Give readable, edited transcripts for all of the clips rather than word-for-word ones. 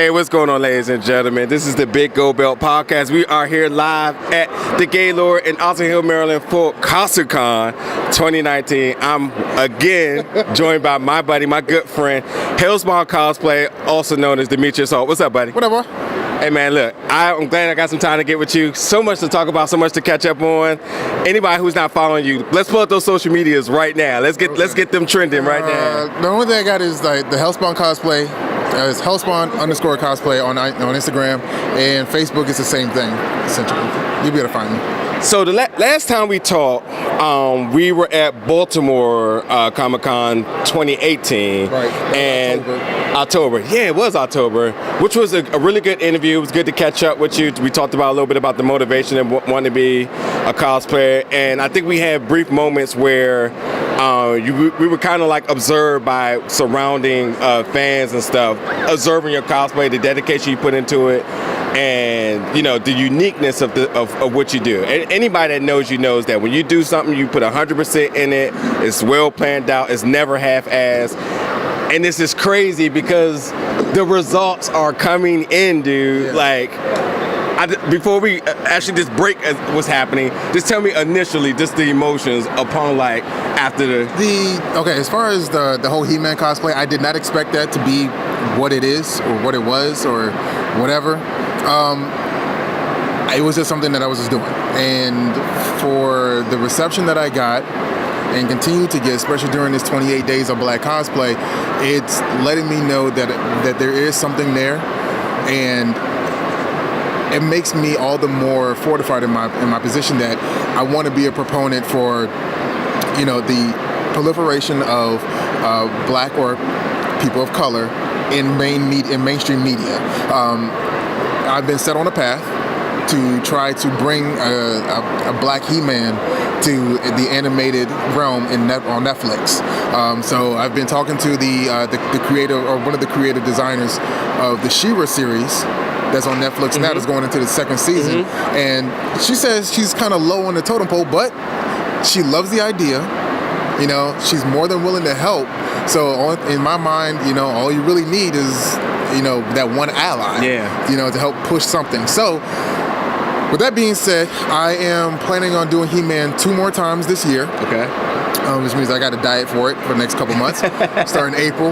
Hey, what's going on, ladies and gentlemen? This is the Big Gold Belt Podcast. We are here live at the Gaylord in Alton Hill, Maryland for Katsucon 2019. I'm again joined by my buddy, my good friend, Hellspawned Cosplay, also known as Demetrius Holt. What's up, buddy? What up, boy? Hey, man, look, I'm glad I got some time to get with you. So much to talk about, so much to catch up on. Anybody who's not following you, let's pull up those social medias right now. Let's get them trending right now. The only thing I got is like the Hellspawn Cosplay. It's Hellspawn_Cosplay on Instagram, and Facebook is the same thing, essentially. You'll be able to find me. So the last time we talked, we were at Baltimore Comic-Con 2018. Right. And October. Yeah, it was October, which was a really good interview. It was good to catch up with you. We talked about a little bit about the motivation and wanting to be a cosplayer. And I think we had brief moments where we were kind of like observed by surrounding fans and stuff, observing your cosplay, the dedication you put into it, and you know the uniqueness of what you do. And anybody that knows you knows that when you do something, you put 100% in it. It's well planned out. It's never half-assed. And this is crazy because the results are coming in, dude. Yeah. Like, before we actually just break what's happening, just tell me initially just the emotions upon like after okay, as far as the whole He-Man cosplay, I did not expect that to be what it is or what it was or whatever. It was just something that I was just doing, and for the reception that I got and continue to get, especially during this 28 days of Black cosplay, it's letting me know that there is something there, and it makes me all the more fortified in my position that I want to be a proponent for, you know, the proliferation of Black or people of color in mainstream media. I've been set on a path to try to bring a Black He-Man to the animated realm on Netflix. So I've been talking to the creator, or one of the creative designers of the She-Ra series that's on Netflix now, that's going into the second season. And she says she's kind of low on the totem pole, but she loves the idea. You know, she's more than willing to help. So in my mind, you know, all you really need is, you know, that one ally, you know, to help push something. So with that being said, I am planning on doing He-Man 2 more times this year. Okay. Which means I got to diet for it for the next couple months, starting April.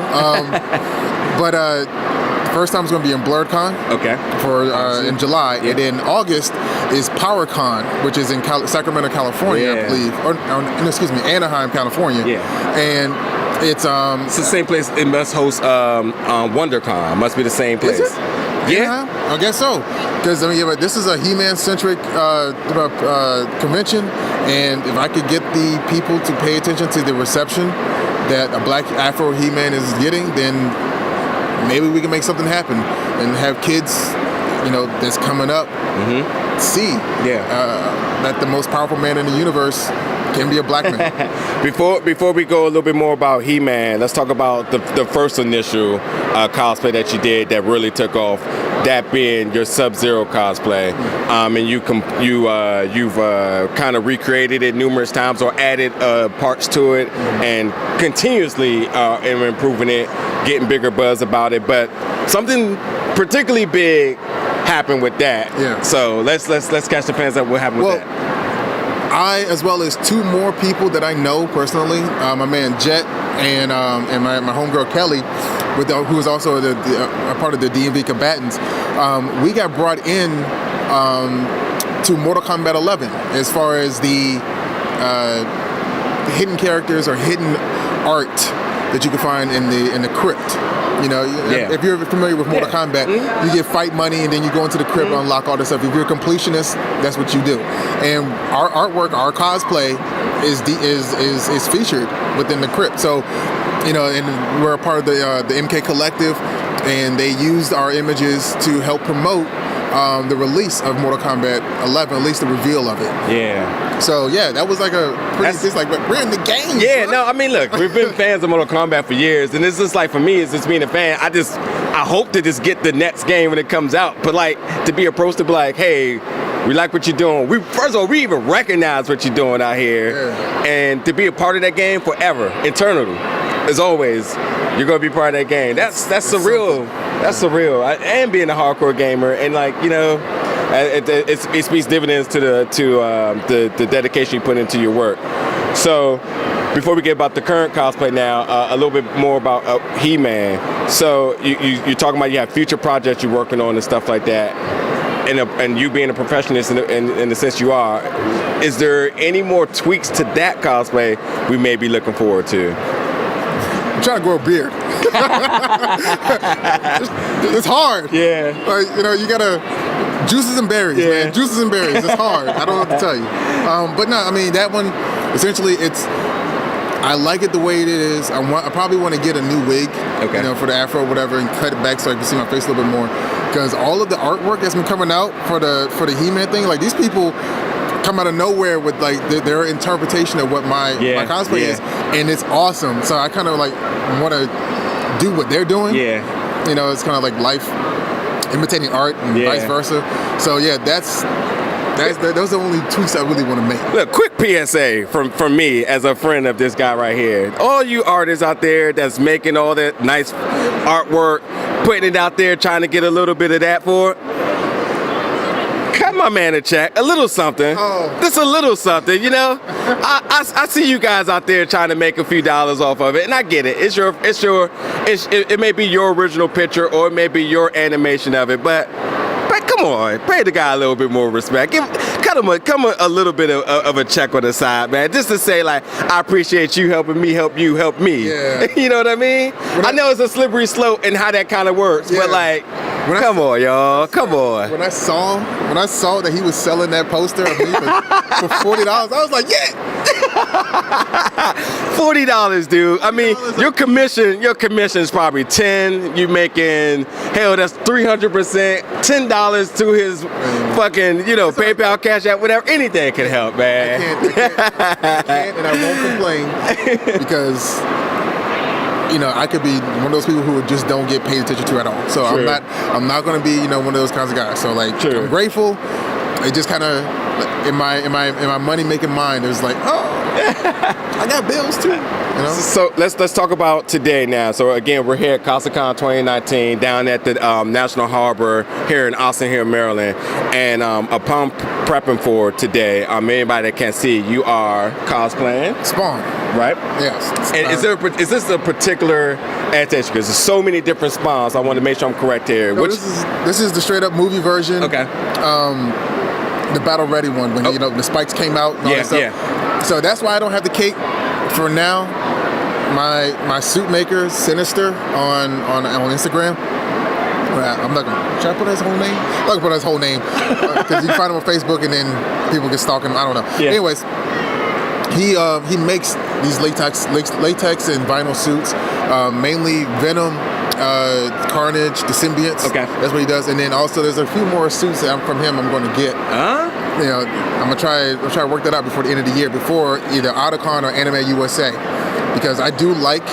But first time is going to be in BlurredCon. Okay. In July, and then August is PowerCon, which is in Sacramento, California, I believe, or excuse me, Anaheim, California. Yeah. And it's the same place it must host WonderCon. Must be the same place. Is it? Yeah, I guess so. Because I mean, this is a He-Man centric convention, and if I could get the people to pay attention to the reception that a Black Afro He-Man is getting, then maybe we can make something happen and have kids, you know, that's coming up see that the most powerful man in the universe can be a Black man. Before we go a little bit more about He-Man, let's talk about the first initial cosplay that you did that really took off. That being your Sub-Zero cosplay, and you've kind of recreated it numerous times or added parts to it, and continuously improving it, getting bigger buzz about it. But something particularly big happened with that. Yeah. So let's catch the fans up. What happened with that? I, as well as 2 more people that I know personally, my man Jet and my homegirl Kelly, who is also a part of the DMV combatants, we got brought in to Mortal Kombat 11 as far as the hidden characters or hidden art that you can find in the crypt. You know, if you're familiar with Mortal Kombat, you get fight money and then you go into the crypt and unlock all this stuff. If you're a completionist, that's what you do. And our artwork, our cosplay is featured within the crypt. So, you know, and we're a part of the MK Collective, and they used our images to help promote the release of Mortal Kombat 11, at least the reveal of it. Yeah. So yeah, that was like a pretty. It's like we're in the game. Yeah. Bro. No, I mean, look, we've been fans of Mortal Kombat for years, and it's just like for me, it's just being a fan. I hope to just get the next game when it comes out, but like to be approached to be like, hey, we like what you're doing. First of all, we even recognize what you're doing out here, and to be a part of that game forever, eternally, as always. You're gonna be part of that game. That's surreal. That's surreal. And being a hardcore gamer, and like, you know, it speaks dividends to the dedication you put into your work. So before we get about the current cosplay now, a little bit more about He-Man. So you're talking about you have future projects you're working on and stuff like that, and you being a professionalist in the sense you are, is there any more tweaks to that cosplay we may be looking forward to? I'm trying to grow a beard. It's hard. Yeah. Like, you know, you gotta juices and berries, man. Juices and berries. It's hard. I don't know what to tell you. But no, I mean, that one, essentially, I like it the way it is. I probably want to get a new wig, you know, for the afro or whatever, and cut it back so I can see my face a little bit more. Because all of the artwork that's been coming out for the He-Man thing, like, these people come out of nowhere with like their interpretation of what my cosplay is, and it's awesome. So I kind of like want to do what they're doing. Yeah, you know, it's kind of like life imitating art and vice versa. So yeah, those are the only tweaks I really want to make. Look, quick PSA from me as a friend of this guy right here. All you artists out there that's making all that nice artwork, putting it out there, trying to get a little bit of that for it. Cut my man a check, a little something. Just a little something, you know. I see you guys out there trying to make a few dollars off of it, and I get it. It may be your original picture or it may be your animation of it, but come on, pay the guy a little bit more respect. Cut him a little bit of a check on the side, man, just to say like, I appreciate you helping me help you help me. Yeah. You know what I mean? I know it's a slippery slope and how that kind of works, but like, come on, y'all, come on. When I saw that he was selling that poster of me for $40, I was like, yeah. $40, dude. I mean, your commission is probably 10. You making, hell, that's 300%. $10 to his fucking, you know, PayPal, Cash App, whatever. Anything can help, man. I can't, and I won't complain because, you know, I could be one of those people who just don't get paid attention to at all. So I'm not going to be, you know, one of those kinds of guys. So like, I'm grateful. It just kind of in my money making mind, it was like, oh, I got bills too. You know? So let's talk about today now. So again, we're here at Katsucon 2019 down at the National Harbor here in Austin, here in Maryland, and upon prepping for today, anybody that can't see, you are cosplaying Spawn, right? Yes. And is this a particular adaptation? Because there's so many different Spawns. I want to make sure I'm correct here. No, this is the straight up movie version. Okay. The battle ready one when you know the spikes came out. And all that stuff. So that's why I don't have the cape for now. My suit maker Sinister on Instagram. I'm not gonna. Should I put his whole name? I'm not gonna put his whole name because you can find him on Facebook and then people get stalking him. I don't know. Yeah. Anyways, he makes these latex and vinyl suits, mainly Venom, Carnage, the symbiotes. Okay, that's what he does. And then also there's a few more suits that from him I'm going to get. You know, I'm gonna try to work that out before the end of the year, before either Otakon or Anime USA, because I do like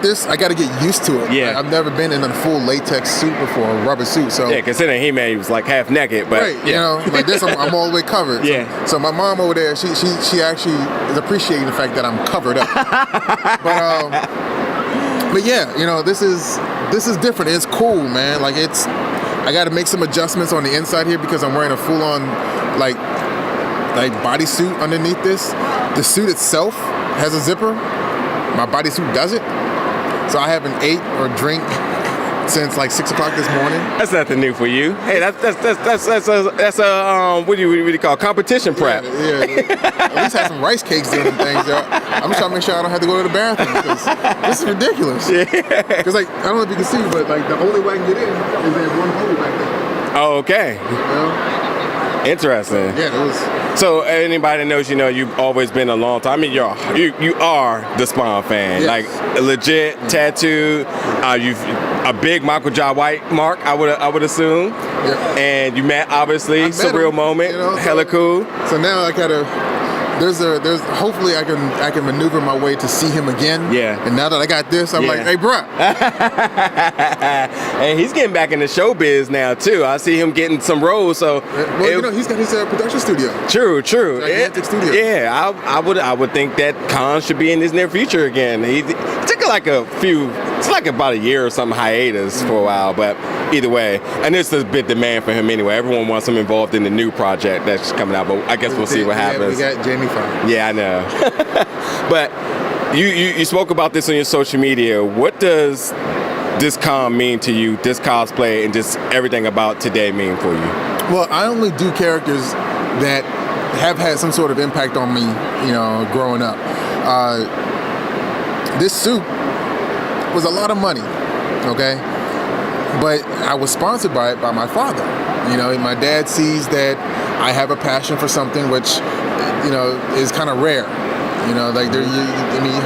this. I got to get used to it. Yeah, I've never been in a full latex suit before, a rubber suit. So yeah, considering He-Man, he was like half naked, but you know, like this, I'm all the way covered. Yeah. So my mom over there, she actually is appreciating the fact that I'm covered up. But yeah, you know, this is different. It's cool, man. Like I got to make some adjustments on the inside here because I'm wearing a full-on like bodysuit underneath this. The suit itself has a zipper. My bodysuit doesn't. So I haven't ate or drink since like 6 o'clock this morning. That's nothing new for you. Hey, that's a what do you call competition prep? Yeah. At least have some rice cakes doing things. I'm just trying to make sure I don't have to go to the bathroom because this is ridiculous. Yeah. Because like I don't know if you can see, but like the only way I can get in is in one hole right there. Oh, okay. You know? Interesting. Yeah, it was. So anybody that knows, you know, you've always been a long time. I mean, you are the Spawn fan, like a legit tattoo. You've a big Michael Jai White mark, I would assume. Yeah. And you met obviously surreal moment, you know, hella cool. So now I gotta. There's hopefully I can maneuver my way to see him again. Yeah. And now that I got this, I'm like, hey, bruh. And he's getting back in the showbiz now too. I see him getting some roles. So you know, he's got his production studio. True. Gigantic studio. Yeah, I would think that Khan should be in his near future again. He took a like it's like about a year or something hiatus for a while, but either way, and it's a bit demand for him anyway. Everyone wants him involved in the new project that's coming out, but I guess we'll see what happens. We got Jamie Foxx. Yeah, I know. But you spoke about this on your social media. What does this con mean to you, this cosplay, and just everything about today mean for you? Well, I only do characters that have had some sort of impact on me, you know, growing up. This suit was a lot of money, okay? But I was sponsored by it by my father. You know, my dad sees that I have a passion for something which, you know, is kind of rare. You know, like I mean,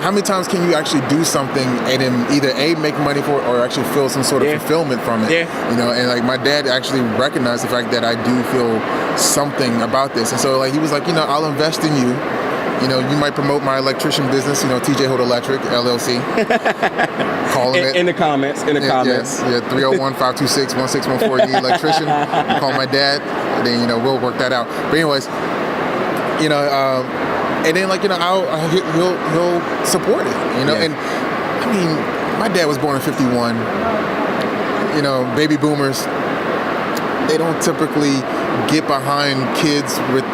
how many times can you actually do something and then either A, make money for it or actually feel some sort of fulfillment from it? Yeah. You know, and like my dad actually recognized the fact that I do feel something about this. And so like he was like, you know, I'll invest in you. You know, you might promote my electrician business, you know, TJ Holt Electric, LLC. Call it. In the comments, Yes, yeah, 301-526-1614, you need electrician. You call my dad, and then, you know, we'll work that out. But anyways, you know, and then, like, you know, he'll support it, you know. And, I mean, my dad was born in 51. You know, baby boomers, they don't typically get behind kids with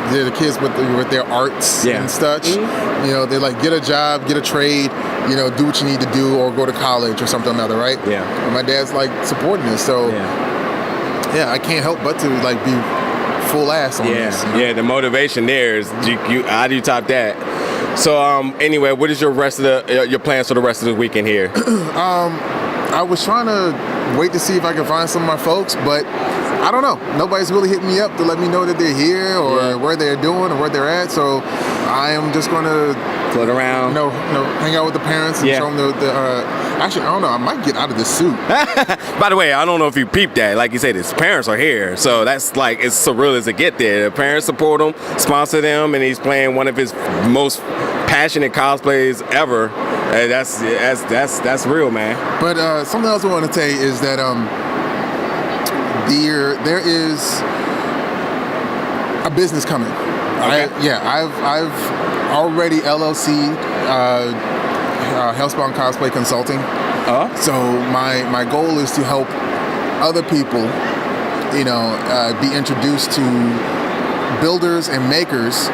their arts and such. Mm-hmm. You know, they like get a job, get a trade, you know, do what you need to do, or go to college or something or another, right? Yeah. And my dad's like supporting this, so yeah, I can't help but to like be full ass on this. You know? Yeah, the motivation there is how do you top that? So anyway, what is your your plans for the rest of the weekend here? I was trying to wait to see if I can find some of my folks, but I don't know. Nobody's really hit me up to let me know that they're here or where they're doing or where they're at. So I am just going to float around, you know, hang out with the parents and show them the actually, I don't know. I might get out of this suit. By the way, I don't know if you peeped that. Like you said, his parents are here. So that's like, it's surreal as it get there. The parents support him, sponsor them, and he's playing one of his most passionate cosplays ever. That's real, man. But something else I want to tell you is that there is a business coming. Okay. I've already LLC'd Hellspawned Cosplay Consulting. So my goal is to help other people, you know, be introduced to builders and makers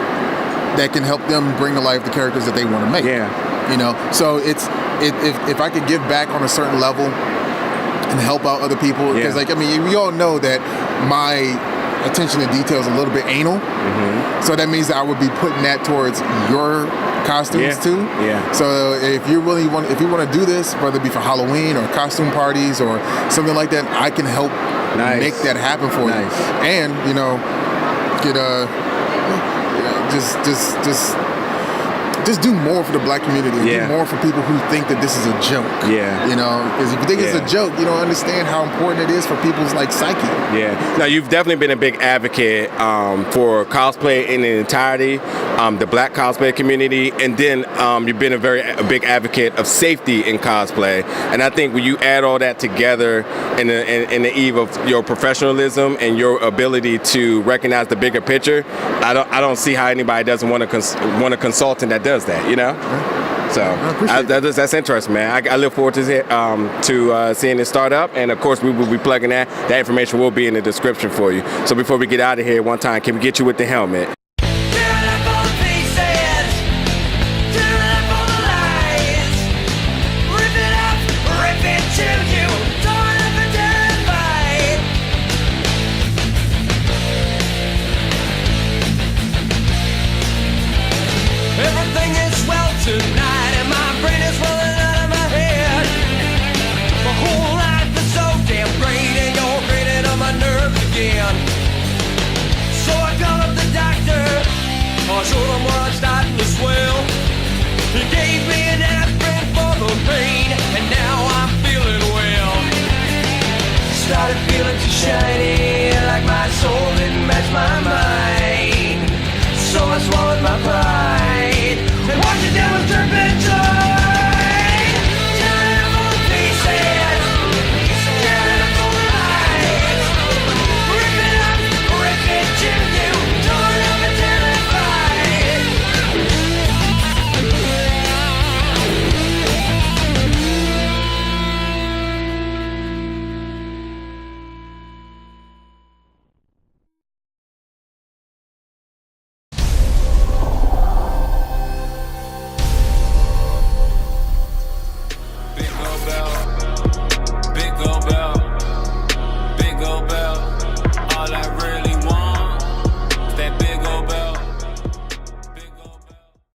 that can help them bring to life the characters that they want to make. Yeah. You know, so if I could give back on a certain level and help out other people, because like, I mean, we all know that my attention to detail is a little bit anal. Mm-hmm. So that means that I would be putting that towards your costumes too. Yeah. So if you want to do this, whether it be for Halloween or costume parties or something like that, I can help make that happen for you. And, you know, get just do more for the black community. Do more for people who think that this is a joke. Yeah. You know, because if you think it's a joke, you don't understand how important it is for people's like psyche. Yeah. Now you've definitely been a big advocate for cosplay in its entirety, the black cosplay community, and then you've been a big advocate of safety in cosplay. And I think when you add all that together in the eve of your professionalism and your ability to recognize the bigger picture, I don't see how anybody doesn't want a consultant that does that, you know? So that's interesting, man. I look forward to seeing it start up, and of course we will be plugging that. That information will be in the description for you. So before we get out of here, one time, can we get you with the helmet? Showed him where I'm starting to swell. He gave me an aspirin for the pain, and now I'm feeling well. Started feeling too shiny, like my soul didn't match my mind.